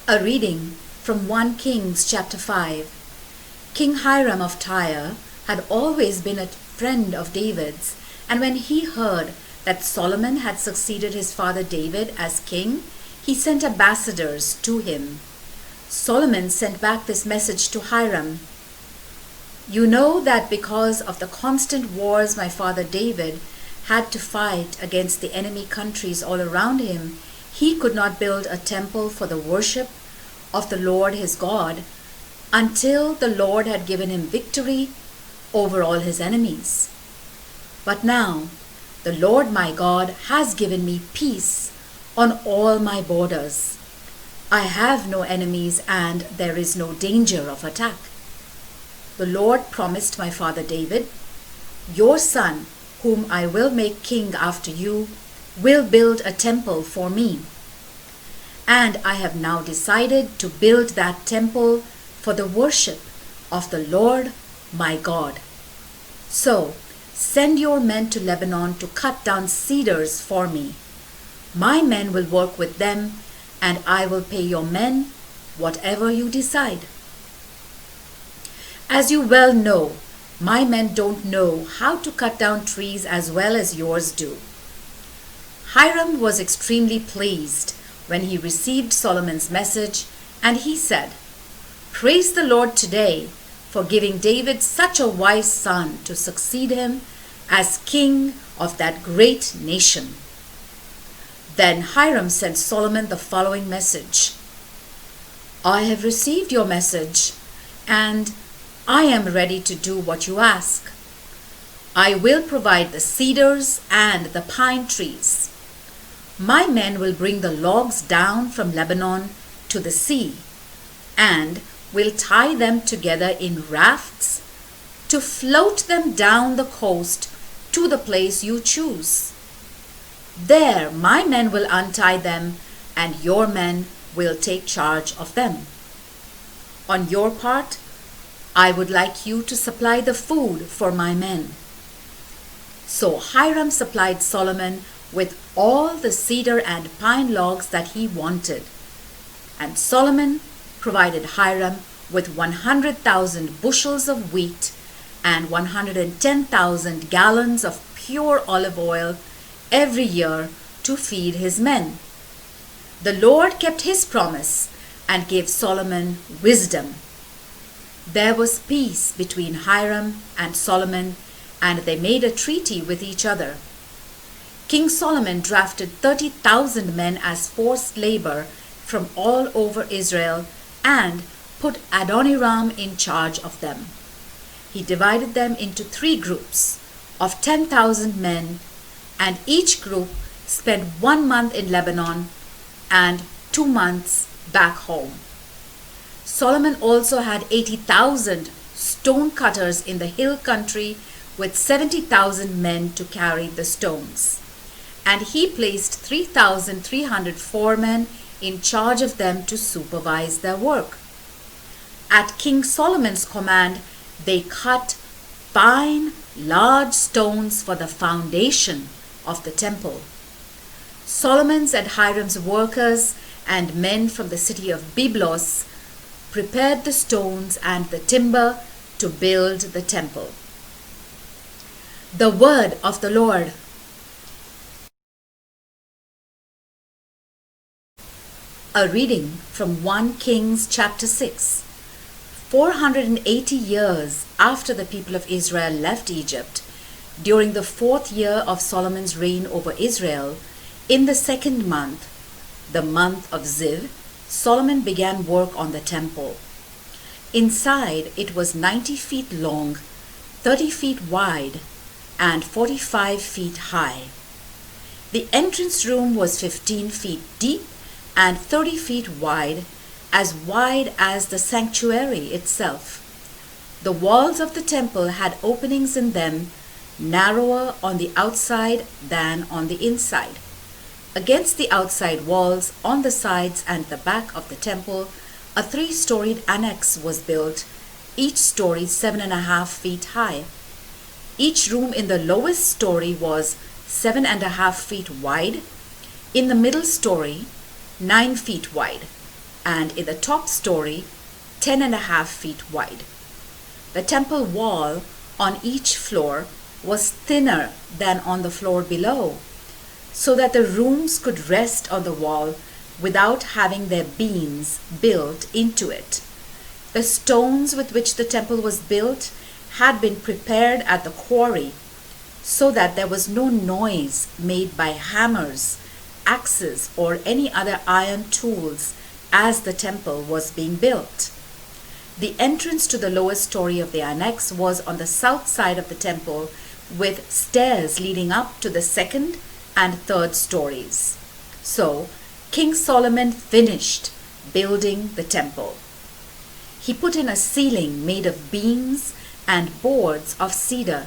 A reading from 1 Kings chapter 5. King Hiram of Tyre had always been a friend of David's, and when he heard that Solomon had succeeded his father David as king, he sent ambassadors to him. Solomon sent back this message to Hiram: "You know that because of the constant wars my father David had to fight against the enemy countries all around him, he could not build a temple for the worship of the Lord his God until the Lord had given him victory over all his enemies. But now the Lord my God has given me peace on all my borders. I have no enemies and there is no danger of attack. The Lord promised my father David, 'Your son, whom I will make king after you, will build a temple for me.' And I have now decided to build that temple for the worship of the Lord my God. So send your men to Lebanon to cut down cedars for me. My men will work with them, and I will pay your men whatever you decide. As you well know, my men don't know how to cut down trees as well as yours do." Hiram was extremely pleased when he received Solomon's message, and he said, "Praise the Lord today for giving David such a wise son to succeed him as king of that great nation." Then Hiram sent Solomon the following message: "I have received your message, and I am ready to do what you ask. I will provide the cedars and the pine trees. My men will bring the logs down from Lebanon to the sea and will tie them together in rafts to float them down the coast to the place you choose. There my men will untie them and your men will take charge of them. On your part, I would like you to supply the food for my men." So Hiram supplied Solomon with all the cedar and pine logs that he wanted. And Solomon provided Hiram with 100,000 bushels of wheat and 110,000 gallons of pure olive oil every year to feed his men. The Lord kept his promise and gave Solomon wisdom. There was peace between Hiram and Solomon, and they made a treaty with each other. King Solomon drafted 30,000 men as forced labor from all over Israel and put Adoniram in charge of them. He divided them into 3 groups of 10,000 men, and each group spent 1 month in Lebanon and 2 months back home. Solomon also had 80,000 stone cutters in the hill country with 70,000 men to carry the stones. And he placed 3,300 foremen in charge of them to supervise their work. At King Solomon's command, they cut fine, large stones for the foundation of the temple. Solomon's and Hiram's workers and men from the city of Byblos prepared the stones and the timber to build the temple. The word of the Lord. A reading from 1 Kings chapter 6. 480 years after the people of Israel left Egypt, during the 4th year of Solomon's reign over Israel, in the 2nd month, the month of Ziv, Solomon began work on the temple. Inside it was 90 feet long, 30 feet wide, and 45 feet high. The entrance room was 15 feet deep and 30 feet wide as the sanctuary itself. The walls of the temple had openings in them, narrower on the outside than on the inside. Against the outside walls, on the sides and the back of the temple, a 3-storied annex was built, each story 7.5 feet high. Each room in the lowest story was 7.5 feet wide, in the middle story 9 feet wide, and in the top story 10.5 feet wide. The temple wall on each floor was thinner than on the floor below, so that the rooms could rest on the wall without having their beams built into it. The stones with which the temple was built had been prepared at the quarry, so that there was no noise made by hammers, axes, or any other iron tools as the temple was being built. The entrance to the lowest story of the annex was on the south side of the temple, with stairs leading up to the second and third stories. So King Solomon finished building the temple. He put in a ceiling made of beams and boards of cedar.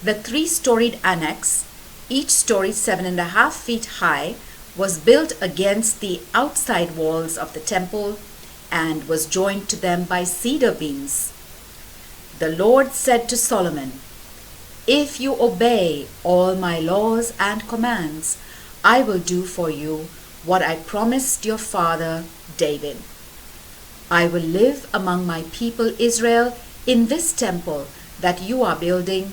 The 3-storied annex, each story 7.5 feet high, was built against the outside walls of the temple and was joined to them by cedar beams. The Lord said to Solomon, "If you obey all my laws and commands, I will do for you what I promised your father David. I will live among my people Israel in this temple that you are building,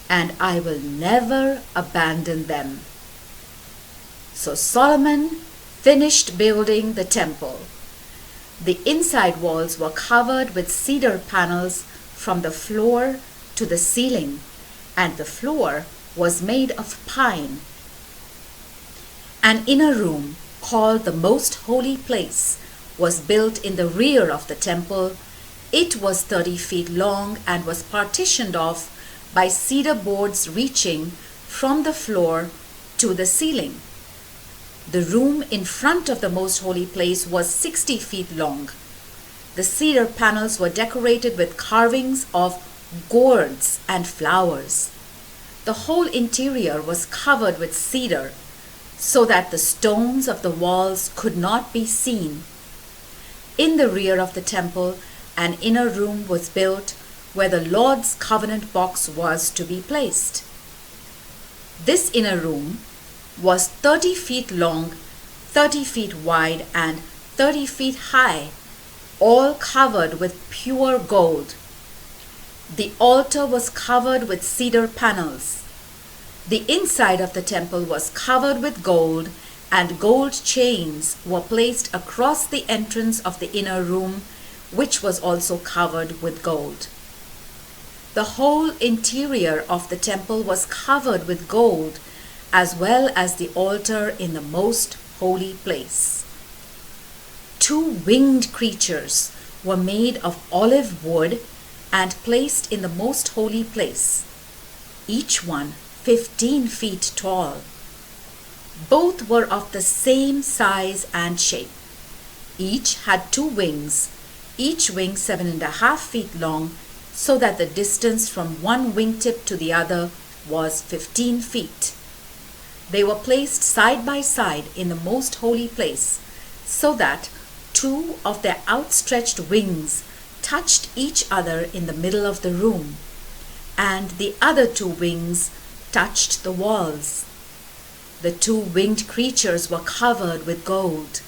and I will never abandon them." So Solomon finished building the temple. The inside walls were covered with cedar panels from the floor to the ceiling, and the floor was made of pine. An inner room, called the Most Holy Place, was built in the rear of the temple. It was 30 feet long and was partitioned off by cedar boards reaching from the floor to the ceiling. The room in front of the Most Holy Place was 60 feet long. The cedar panels were decorated with carvings of gourds and flowers. The whole interior was covered with cedar, so that the stones of the walls could not be seen. In the rear of the temple, an inner room was built where the Lord's covenant box was to be placed. This inner room was 30 feet long, 30 feet wide, and 30 feet high, all covered with pure gold. The altar was covered with cedar panels. The inside of the temple was covered with gold, and gold chains were placed across the entrance of the inner room, which was also covered with gold. The whole interior of the temple was covered with gold, as well as the altar in the most holy place. 2 winged creatures were made of olive wood and placed in the most holy place, each one 15 feet tall. Both were of the same size and shape. Each had 2 wings, each wing 7.5 feet long, so that the distance from one wingtip to the other was 15 feet. They were placed side by side in the most holy place, so that 2 of their outstretched wings touched each other in the middle of the room, and the other 2 wings touched the walls. The 2 winged creatures were covered with gold.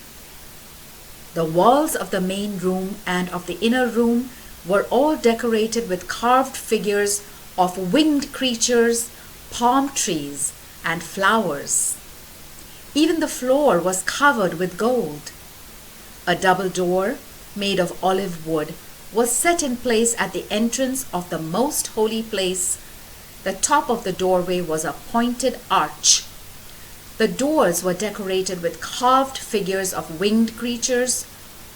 The walls of the main room and of the inner room were all decorated with carved figures of winged creatures, palm trees, and flowers. Even the floor was covered with gold. A double door, made of olive wood, was set in place at the entrance of the most holy place. The top of the doorway was a pointed arch. The doors were decorated with carved figures of winged creatures,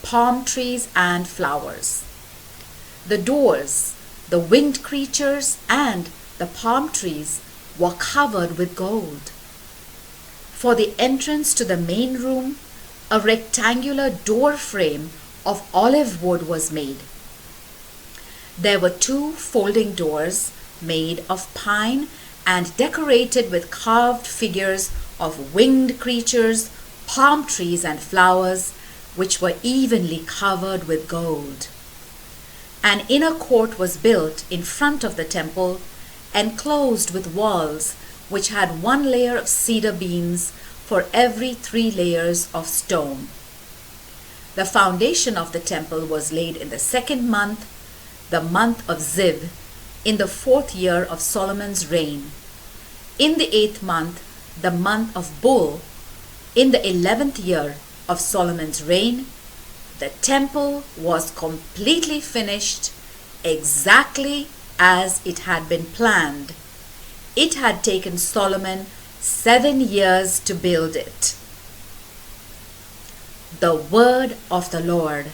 palm trees, and flowers. The doors, the winged creatures, and the palm trees were covered with gold. For the entrance to the main room, a rectangular door frame of olive wood was made. There were 2 folding doors made of pine and decorated with carved figures of winged creatures, palm trees, and flowers, which were evenly covered with gold. An inner court was built in front of the temple, enclosed with walls which had 1 layer of cedar beams for every 3 layers of stone. The foundation of the temple was laid in the 2nd month, the month of Ziv, in the 4th year of Solomon's reign. In the 8th month, the month of Bul, in the 11th year of Solomon's reign, the temple was completely finished exactly as it had been planned. It had taken Solomon 7 years to build it. The word of the Lord.